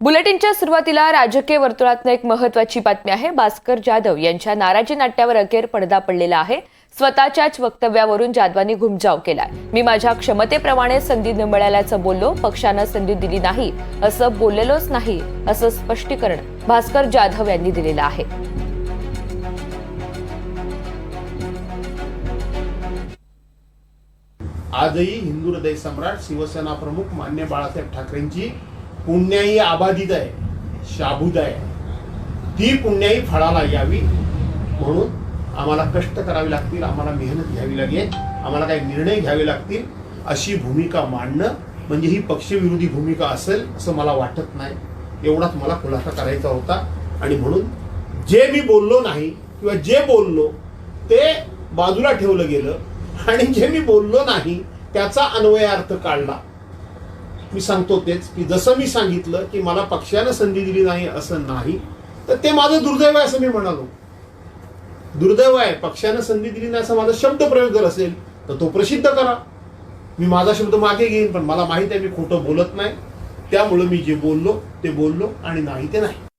बुलेटिनच्या सुरुवातीला राजकीय वर्तुळातून एक महत्त्वाची बातमी आहे। भास्कर जाधव यांच्या नाराजी नाट्यावर अखेर पडदा पडलेला आहे। स्वतःच्याच वक्तव्यावरून जाधवांनी घुमजाव केलाय। मी माझ्या क्षमतेप्रमाणे संधी न मिळाल्याचं बोललो, पक्षानं संधी दिली नाही असं बोललेलोच नाही, असं स्पष्टीकरण भास्कर जाधव यांनी दिलेलं आहे। आजही हिंदू हृदय सम्राट शिवसेना प्रमुख मान्य बाळासाहेब ठाकरेंची पुण्याई आबादित आहे, शाबूत आहे। ती पुण्याई फळाला यावी म्हणून आम्हाला कष्ट करावे लागतील, आम्हाला मेहनत घ्यावी लागेल, आम्हाला काही निर्णय घ्यावे लागतील। अशी भूमिका मांडणं म्हणजे ही पक्षविरोधी भूमिका असेल असं मला वाटत नाही। एवढाच मला खुलासा करायचा होता आणि म्हणून जे मी बोललो नाही किंवा जे बोललो ते बाजूला ठेवलं गेलं आणि जे मी बोललो नाही त्याचा अन्वयार्थ काढला। मी सांगतो तेच की जसं मी सांगितलं की मला पक्षानं संधी दिली नाही असं नाही, तर ते माझं दुर्दैव आहे असं मी म्हणालो। दुर्दैव आहे, पक्षानं संधी दिली नाही असा माझा शब्दप्रयोग जर असेल तर तो प्रसिद्ध करा। मी माझा शब्द मागे घेईन, पण मला माहित आहे मी खोटं बोलत नाही। त्यामुळे मी जे बोललो ते बोललो आणि नाही ते नाही।